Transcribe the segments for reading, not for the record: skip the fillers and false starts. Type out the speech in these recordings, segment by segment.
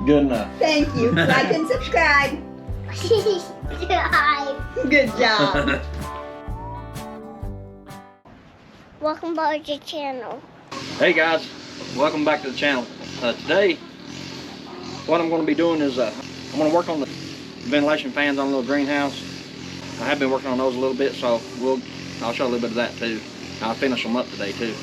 Good enough. Thank you. Like and subscribe. Good job. Welcome back to the channel. Hey guys, welcome back to the channel. Today, what I'm going to be doing is I'm going to work on the ventilation fans on a little greenhouse. I have been working on those a little bit, so I'll show a little bit of that too. I'll finish them up today too.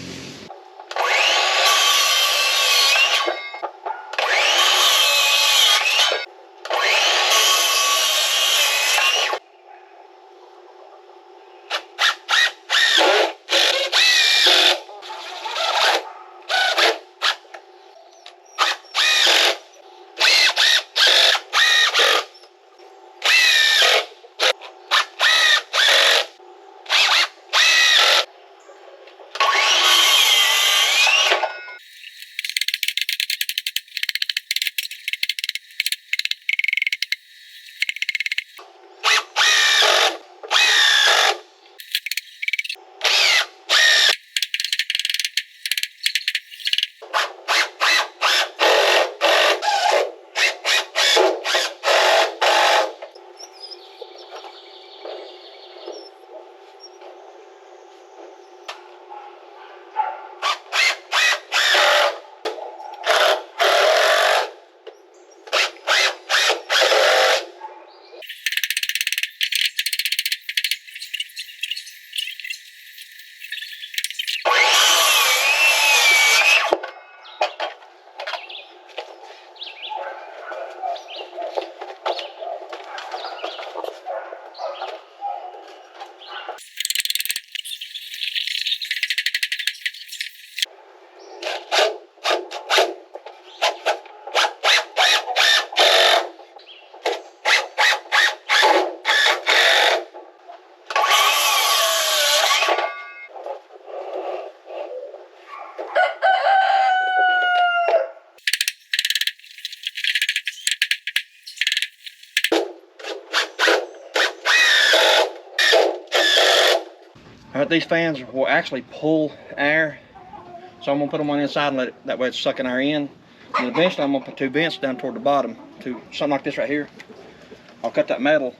Alright, these fans will actually pull air, so I'm going to put them on the inside and let it, that way it's sucking air in. And eventually I'm going to put two vents down toward the bottom, to something like this right here. I'll cut that metal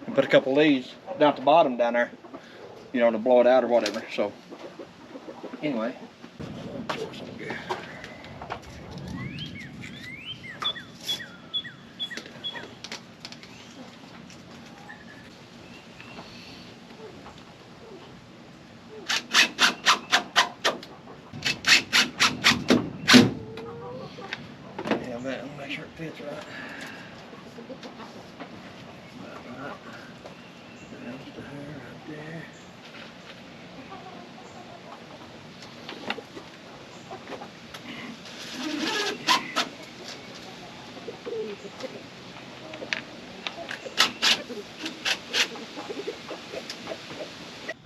and put a couple of these down at the bottom down there, you know, to blow it out or whatever. So, anyway. Make sure it fits right. There's the hair right there.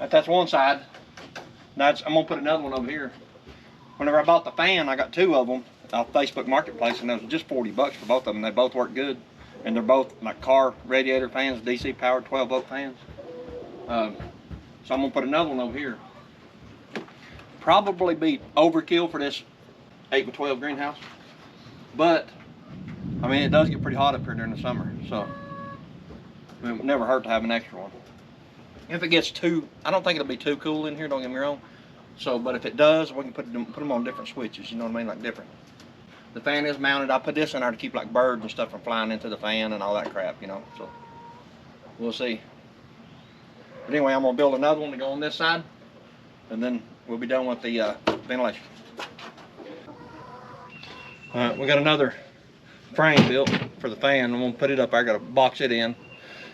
That's one side. Now I'm gonna put another one over here. Whenever I bought the fan, I got two of them off Facebook Marketplace, and it was just 40 bucks for both of them. They both work good, and they're both like car radiator fans, DC powered 12 volt fans. So I'm gonna put another one over here. Probably be overkill for this 8x12 greenhouse, but I mean it does get pretty hot up here during the summer, so I mean, it would never hurt to have an extra one. If it gets too, I don't think it'll be too cool in here, don't get me wrong. So, but if it does, we can put them on different switches, you know what I mean, like different. The fan is mounted. I put this in there to keep like birds and stuff from flying into the fan and all that crap, you know, so we'll see. But anyway, I'm gonna build another one to go on this side, and then we'll be done with the ventilation. All right, we got another frame built for the fan. I'm gonna put it up there, I gotta box it in,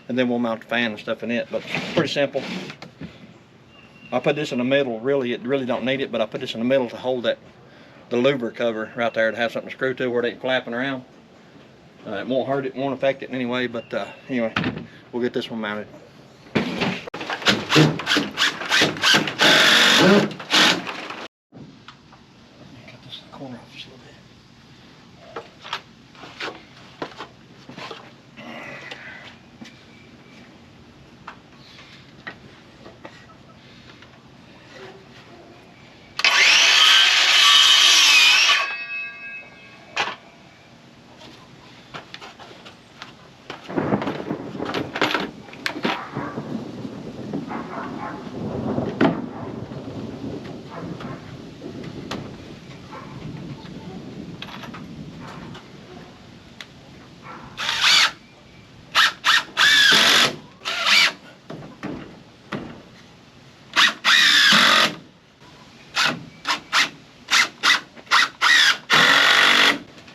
and then we'll mount the fan and stuff in it, but it's pretty simple. I put this in the middle, really, it really don't need it, but I put this in the middle to hold that, the louver cover right there to have something to screw to where they ain't flapping around. It won't hurt it, won't affect it in any way, but anyway, we'll get this one mounted. Cut this corner off just a little bit.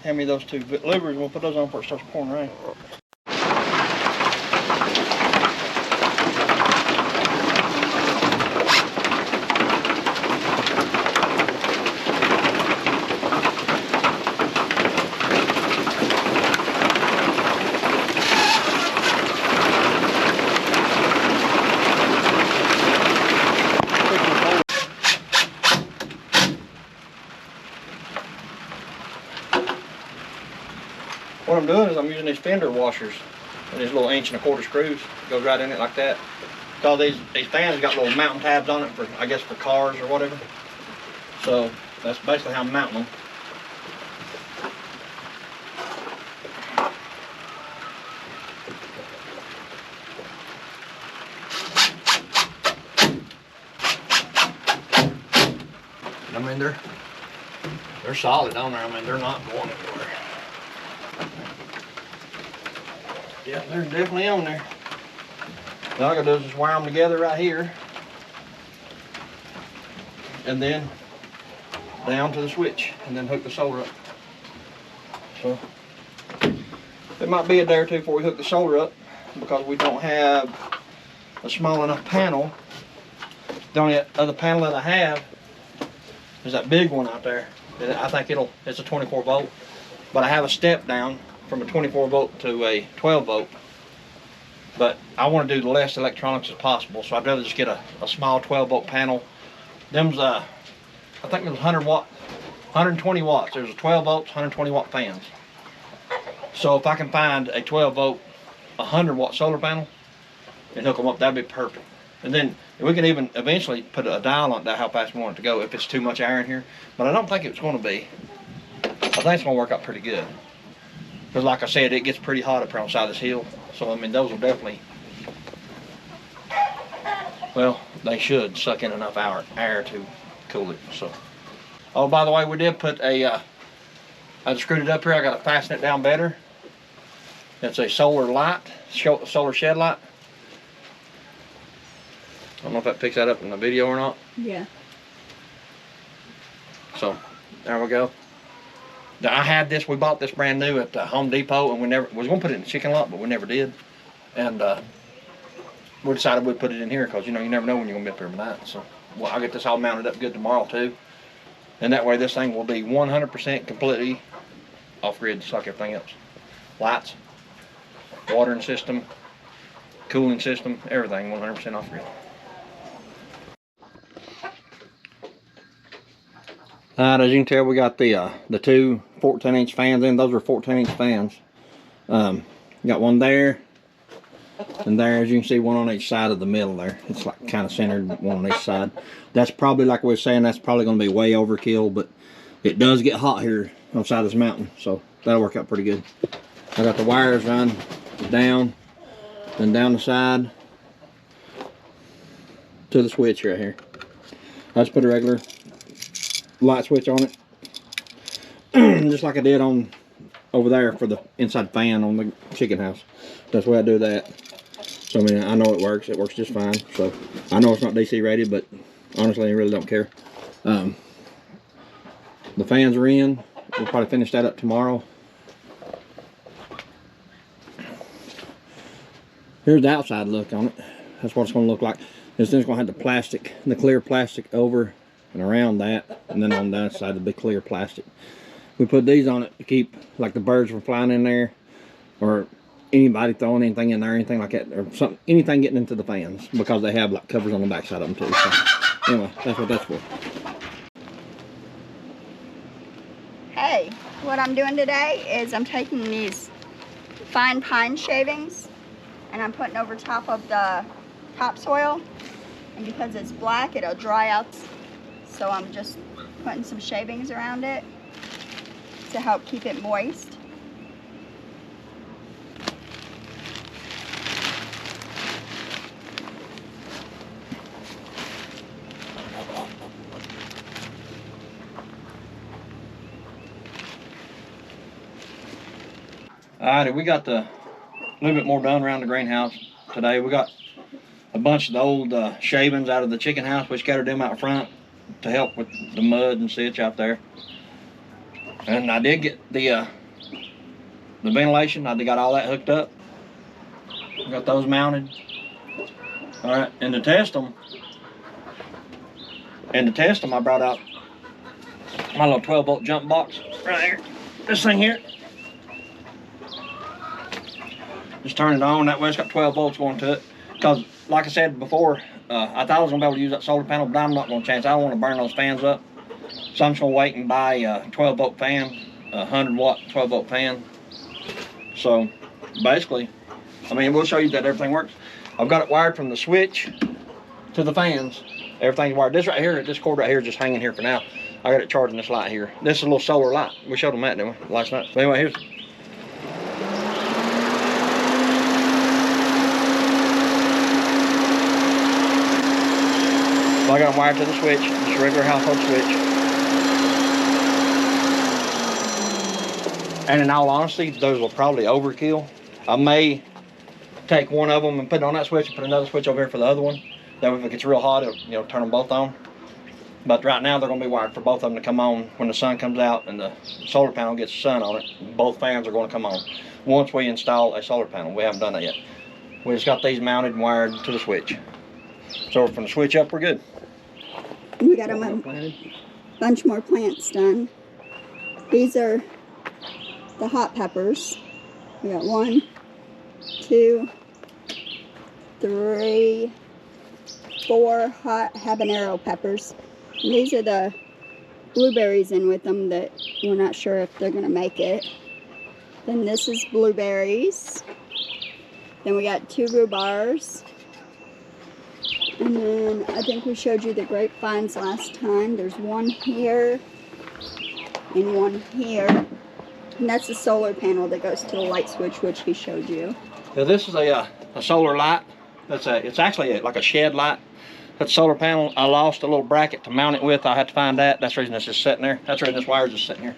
hand me those two livers. We'll put those on before it starts pouring rain. What I'm doing is I'm using these fender washers and these little 1.25" screws. It goes right in it like that. Because these fans got little mounting tabs on it for, I guess, for cars or whatever. So that's basically how I'm mounting them. I mean, they're solid on there. I mean, they're not going anywhere. Yeah, they're definitely on there. Now all I gotta do is just wire them together right here. And then down to the switch. And then hook the solar up. So, it might be a day or two before we hook the solar up. Because we don't have a small enough panel. The only other panel that I have is that big one out there. I think it's a 24 volt. But I have a step down from a 24 volt to a 12 volt. But I want to do the less electronics as possible, so I'd rather just get a small 12 volt panel. Them's I think there's 120 watts. There's a 12 volts, 120 watt fans. So if I can find a 12 volt, 100 watt solar panel and hook them up, that'd be perfect. And then we can even eventually put a dial on that how fast we want it to go if it's too much air in here. But I don't think it's going to be. I think it's going to work out pretty good. Because like I said, it gets pretty hot up here on the side of this hill. So I mean, those will definitely, well, they should suck in enough air to cool it. So, oh, by the way, we did put I just screwed it up here. I got to fasten it down better. It's a solar light, solar shed light. I don't know if that picks that up in the video or not. Yeah. So, there we go. I had this, we bought this brand new at Home Depot, and we was going to put it in the chicken lot, but we never did. And we decided we'd put it in here because, you know, you never know when you're going to be up here tonight. So, well, I'll get this all mounted up good tomorrow, too. And that way this thing will be 100% completely off-grid, just like everything else. Lights, watering system, cooling system, everything 100% off-grid. Alright, as you can tell, we got the two 14-inch fans in. Those are 14-inch fans. Got one there, and there, as you can see, one on each side of the middle there. It's like kind of centered, one on each side. That's probably, like we were saying, that's probably going to be way overkill, but it does get hot here on the side of this mountain, so that'll work out pretty good. I got the wires run down, then down the side to the switch right here. I just put a regular light switch on it, just like I did on over there for the inside fan on the chicken house. That's the way I do that. So I mean, I know it works just fine. So I know it's not DC rated, but honestly I really don't care. The fans are in. We'll probably finish that up tomorrow. Here's the outside look on it. That's what it's going to look like. It's then going to have the plastic, the clear plastic over and around that, and then on that side the big clear plastic. We put these on it to keep like the birds from flying in there, or anybody throwing anything in there, anything like that, or something, anything getting into the fans, because they have like covers on the back side of them too. So anyway, that's what that's for. Hey, what I'm doing today is I'm taking these fine pine shavings and I'm putting over top of the topsoil, and because it's black it'll dry out. So I'm just putting some shavings around it to help keep it moist. Alrighty, we got a little bit more done around the greenhouse today. We got a bunch of the old shavings out of the chicken house. We scattered them out front to help with the mud and sitch out there. And I did get the the ventilation, I got all that hooked up. Got those mounted. All right, and to test them, I brought out my little 12-volt jump box right here. This thing here. Just turn it on. That way it's got 12 volts going to it. Because, like I said before, I thought I was going to be able to use that solar panel, but I'm not going to chance. I don't want to burn those fans up. So I'm just going to wait and buy a 12-volt fan, a 100-watt 12-volt fan. So, basically, I mean, we'll show you that everything works. I've got it wired from the switch to the fans. Everything's wired. This right here, this cord right here is just hanging here for now. I got it charging this light here. This is a little solar light. We showed them that, didn't we, last night? So anyway, here's... So I got them wired to the switch, just a regular household switch. And in all honesty, those will probably overkill. I may take one of them and put it on that switch and put another switch over here for the other one. That way if it gets real hot, it'll turn them both on. But right now they're going to be wired for both of them to come on when the sun comes out and the solar panel gets the sun on it. Both fans are going to come on once we install a solar panel. We haven't done that yet. We just got these mounted and wired to the switch. So from the switch up, we're good. We got a bunch more plants done. These are the hot peppers. We got 1, 2, 3, 4 hot habanero peppers. And these are the blueberries in with them that we're not sure if they're going to make it. Then this is blueberries. Then we got 2 rhubarbs. And then I think we showed you the grapevines last time. There's one here and one here. And that's the solar panel that goes to the light switch, which he showed you. Now this is a solar light. It's actually like a shed light. That solar panel, I lost a little bracket to mount it with. I had to find that. That's the reason it's just sitting there. That's the reason this wire's just sitting here.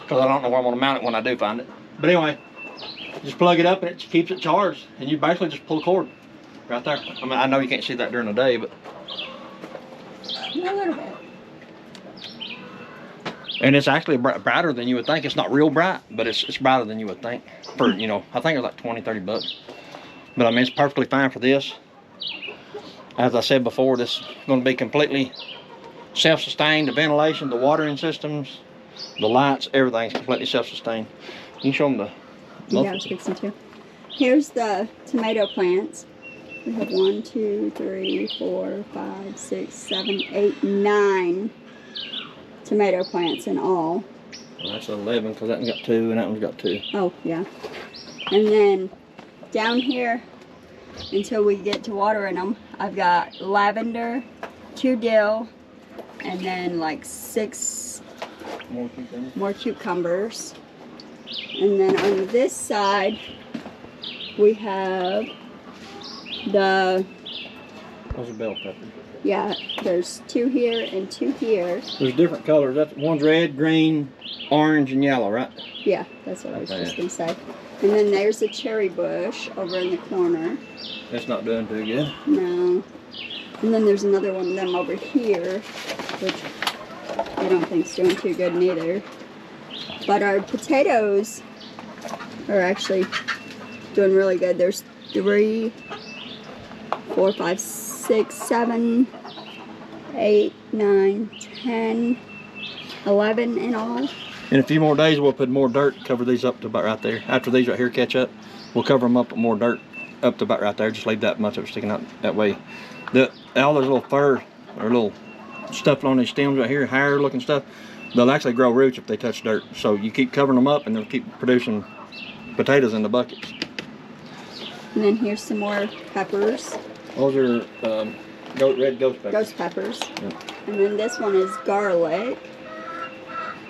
Because I don't know where I'm going to mount it when I do find it. But anyway, just plug it up and it keeps it charged. And you basically just pull the cord right there. I mean, I know you can't see that during the day, but... A little bit. And it's actually brighter than you would think. It's not real bright, but it's brighter than you would think. For, I think it's like 20, 30 bucks. But I mean, it's perfectly fine for this. As I said before, this is going to be completely self-sustained. The ventilation, the watering systems, the lights, everything's completely self-sustained. Can you show them the... Yeah, I was fixing to. Here's the tomato plants. We have 1, 2, 3, 4, 5, 6, 7, 8, 9 tomato plants in all. Well, that's 11 because that one's got 2 and that one's got 2. Oh, yeah. And then down here, until we get to watering them, I've got lavender, 2 dill, and then like 6 more cucumbers. And then on this side, we have the... Those are bell peppers. Yeah, there's 2 here and 2 here. There's different colors. One's red, green, orange, and yellow, right? Yeah, that's what I was just going to say. And then there's a cherry bush over in the corner. That's not doing too good. No. And then there's another one of them over here, which I don't think's doing too good neither. But our potatoes are actually doing really good. There's 3, 4, 5, 6, 7, 8, 9, 10, 11 in all. In a few more days, we'll put more dirt, cover these up to about right there. After these right here catch up, we'll cover them up with more dirt up to about right there. Just leave that much of it sticking out that way. All those little fur or little stuff on these stems right here, hair looking stuff, they'll actually grow roots if they touch dirt. So you keep covering them up and they'll keep producing potatoes in the buckets. And then here's some more peppers. Those are red ghost peppers. Ghost peppers. Yeah. And then this one is garlic.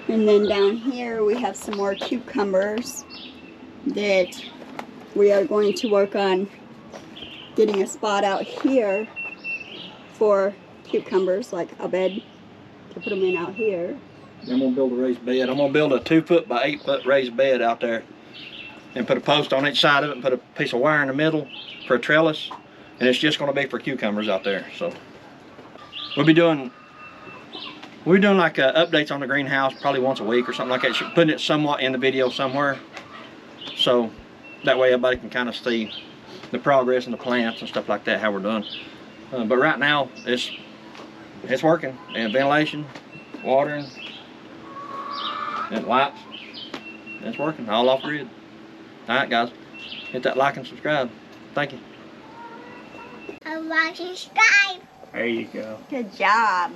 And then down here we have some more cucumbers that we are going to work on getting a spot out here for cucumbers, like a bed to put them in out here. I'm going to build a raised bed. I'm going to build a 2-foot by 8-foot raised bed out there and put a post on each side of it and put a piece of wire in the middle for a trellis. And it's just going to be for cucumbers out there. So we'll be doing like updates on the greenhouse probably once a week or something like that. Putting it somewhat in the video somewhere. So that way everybody can kind of see the progress in the plants and stuff like that, how we're doing. But right now it's working, and ventilation, watering, and lights, it's working, all off grid. All right, guys, hit that like and subscribe. Thank you. I like and subscribe. There you go. Good job.